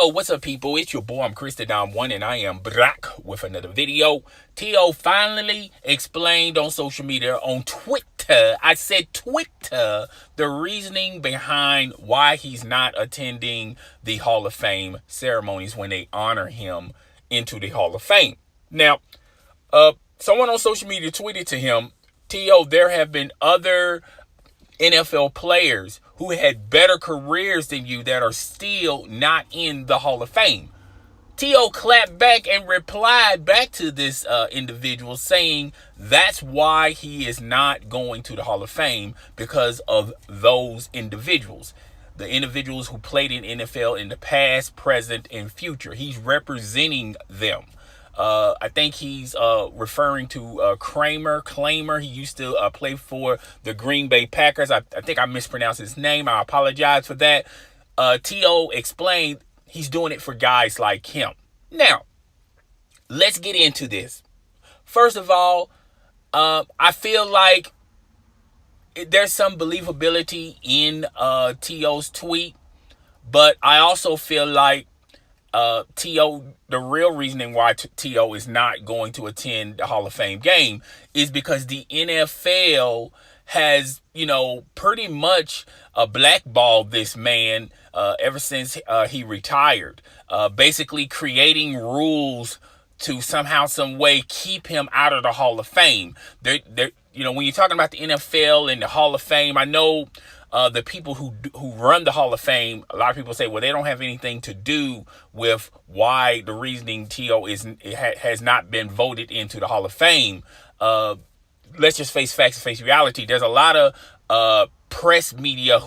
Oh, what's up, people? It's your boy, I'm Chris the Dom One, and I am back with another video. T.O. finally explained on social media, on Twitter, I said Twitter, the reasoning behind why he's not attending the Hall of Fame ceremonies when they honor him into the Hall of Fame. Now, someone on social media tweeted to him, T.O., there have been other NFL players who had better careers than you that are still not in the Hall of Fame. T.O. clapped back and replied back to this individual saying that's why he is not going to the Hall of Fame, because of those individuals. The individuals who played in NFL in the past, present, and future. He's representing them. I think he's referring to Claimer. He used to play for the Green Bay Packers. I think I mispronounced his name. I apologize for that. T.O. explained he's doing it for guys like him. Now, let's get into this. First of all, I feel like there's some believability in T.O.'s tweet, but I also feel like T.O., the real reasoning why T.O. is not going to attend the Hall of Fame game is because the NFL has, pretty much blackballed this man ever since he retired, basically creating rules to somehow, some way keep him out of the Hall of Fame. When you're talking about the NFL and the Hall of Fame, I know the people who run the Hall of Fame, a lot of people say, well, they don't have anything to do with why the reasoning T.O. has not been voted into the Hall of Fame. Let's just face facts and face reality. There's a lot of press media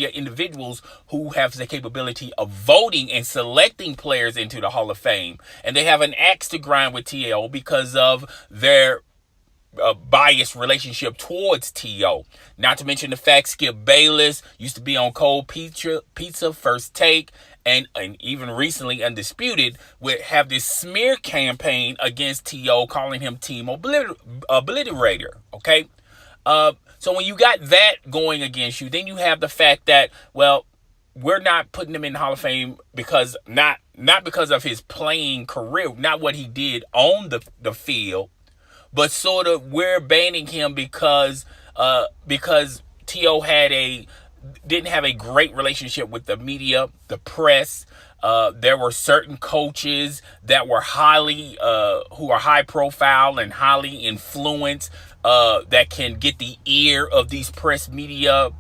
individuals who have the capability of voting and selecting players into the Hall of Fame. And they have an axe to grind with T.O. because of their biased relationship towards T.O. Not to mention the fact Skip Bayless used to be on Cold Pizza First Take, and even recently Undisputed would have this smear campaign against T.O., calling him Team Obliterator. Okay? So when you got that going against you, then you have the fact that, well, we're not putting him in the Hall of Fame because not because of his playing career, not what he did on the field, but sort of we're banning him because T.O. didn't have a great relationship with the media, the press. There were certain coaches that were who are high profile and highly influenced, that can get the ear of these press media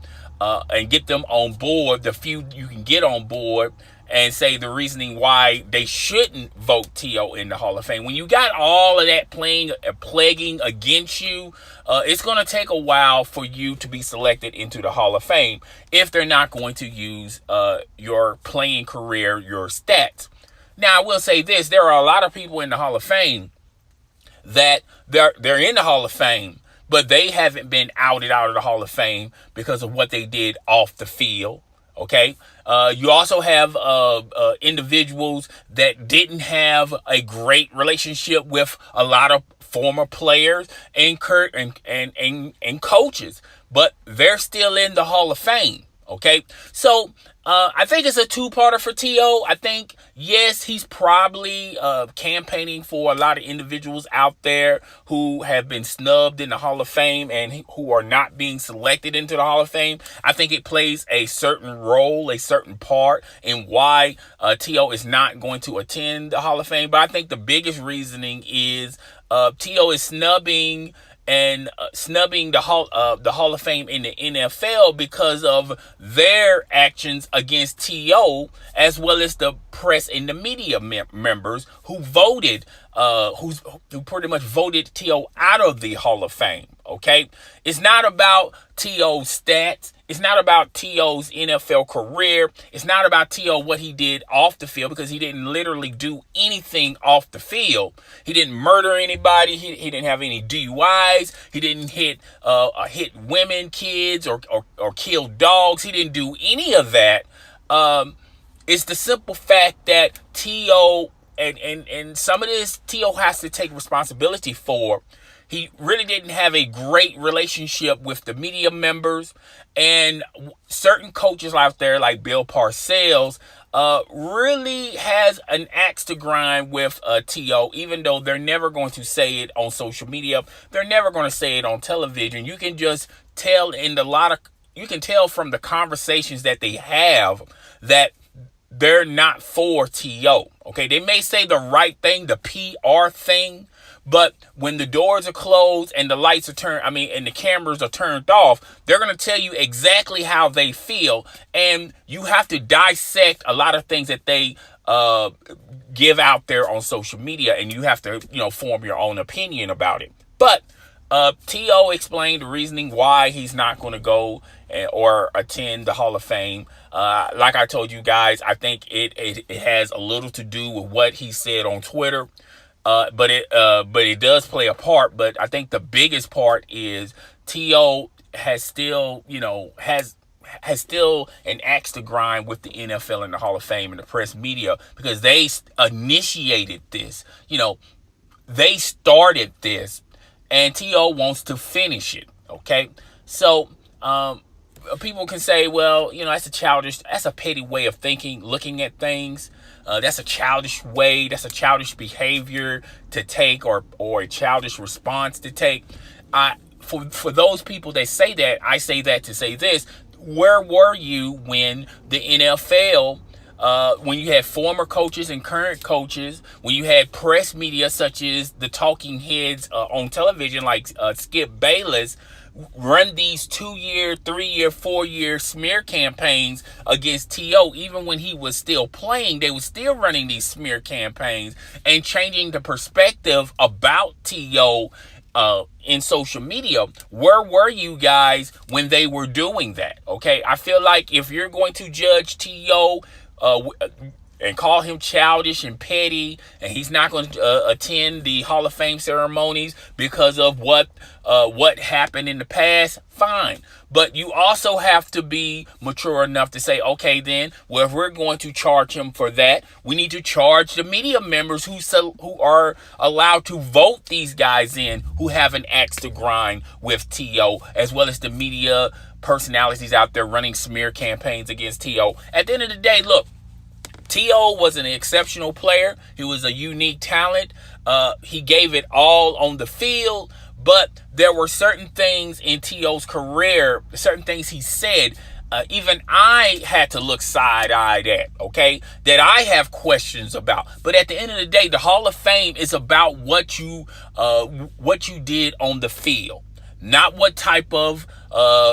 and get them on board. The few you can get on board and say the reasoning why they shouldn't vote T.O. in the Hall of Fame. When you got all of that plaguing against you, it's going to take a while for you to be selected into the Hall of Fame if they're not going to use your playing career, your stats. Now, I will say this. There are a lot of people in the Hall of Fame that they're in the Hall of Fame, but they haven't been outed out of the Hall of Fame because of what they did off the field. Okay. You also have individuals that didn't have a great relationship with a lot of former players and coaches, but they're still in the Hall of Fame. Okay, so I think it's a two-parter for T.O. I think, yes, he's probably campaigning for a lot of individuals out there who have been snubbed in the Hall of Fame and who are not being selected into the Hall of Fame. I think it plays a certain role, a certain part in why T.O. is not going to attend the Hall of Fame. But I think the biggest reasoning is T.O. is snubbing the Hall of Fame in the NFL because of their actions against T.O., as well as the press and the media members who voted, who pretty much voted T.O. out of the Hall of Fame. Okay, it's not about T.O.'s stats. It's not about T.O.'s NFL career. It's not about T.O. what he did off the field, because he didn't literally do anything off the field. He didn't murder anybody. He didn't have any DUIs. He didn't hit women, kids, or kill dogs. He didn't do any of that. It's the simple fact that T.O. and some of this T.O. has to take responsibility for. He really didn't have a great relationship with the media members, and certain coaches out there like Bill Parcells really has an axe to grind with T.O., even though they're never going to say it on social media. They're never going to say it on television. You can just tell you can tell from the conversations that they have that they're not for T.O. Okay, they may say the right thing, the PR thing, but when the doors are closed and the lights are and the cameras are turned off, they're going to tell you exactly how they feel. And you have to dissect a lot of things that they give out there on social media, and you have to, form your own opinion about it. But T.O. explained the reasoning why he's not going to go or attend the Hall of Fame. Like I told you guys, I think it has a little to do with what he said on Twitter. But it does play a part. But I think the biggest part is T.O. has still an axe to grind with the NFL and the Hall of Fame and the press media, because they initiated this. They started this, and T.O. wants to finish it. Okay, so people can say, well, that's a petty way of thinking, looking at things. That's a childish way. That's a childish behavior to take, or a childish response to take. For those people that say that, I say that to say this: where were you when the NFL? When you had former coaches and current coaches, when you had press media such as the talking heads on television like Skip Bayless run these 2-year, 3-year, 4-year smear campaigns against T.O. Even when he was still playing, they were still running these smear campaigns and changing the perspective about T.O. In social media. Where were you guys when they were doing that? Okay, I feel like if you're going to judge T.O. And call him childish and petty, and he's not going to attend the Hall of Fame ceremonies because of what happened in the past, fine. But you also have to be mature enough to say, okay, then, well, if we're going to charge him for that, we need to charge the media members who are allowed to vote these guys in, who have an axe to grind with T.O., as well as the media personalities out there running smear campaigns against T.O. At the end of the day, look, T.O. was an exceptional player. He was a unique talent. He gave it all on the field, but there were certain things in T.O.'s career, certain things he said, even I had to look side-eyed at, okay, that I have questions about. But at the end of the day, the Hall of Fame is about what you did on the field, not what type of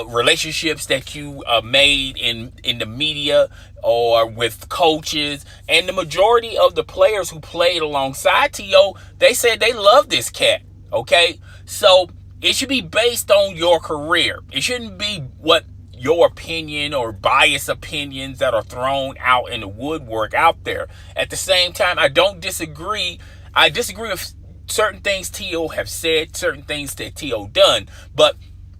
relationships that you made in the media or with coaches. And the majority of the players who played alongside T.O., they said they love this cat, okay? So it should be based on your career. It shouldn't be what your opinion or biased opinions that are thrown out in the woodwork out there. At the same time, I disagree with certain things T.O. have said, certain things that T.O. done, but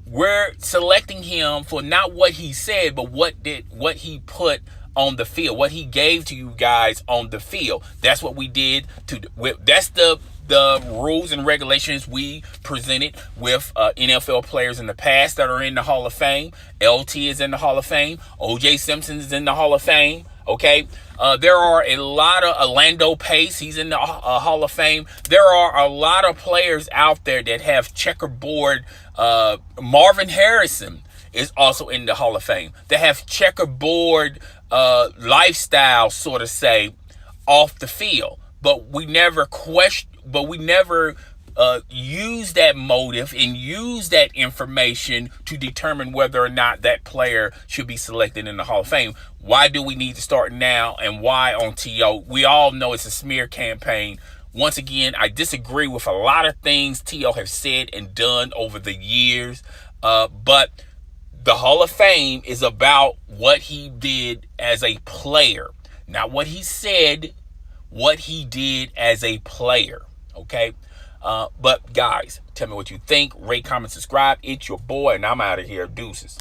we're selecting him for not what he said, but what he put on the field, what he gave to you guys on the field. That's what we did that's the rules and regulations we presented with NFL players in the past that are in the Hall of Fame. LT is in the Hall of Fame. O.J. Simpson is in the Hall of Fame. Okay, there are a lot of Orlando Pace. He's in the Hall of Fame. There are a lot of players out there that have checkerboard. Marvin Harrison is also in the Hall of Fame. They have checkerboard lifestyle, sort of say, off the field. But we never use that motive and use that information to determine whether or not that player should be selected in the Hall of Fame. Why do we need to start now, and why on T.O.? We all know it's a smear campaign. Once again, I disagree with a lot of things T.O. has said and done over the years, but the Hall of Fame is about what he did as a player, not what he said, what he did as a player, okay? But guys, tell me what you think. Rate, comment, subscribe. It's your boy, and I'm out of here. Deuces.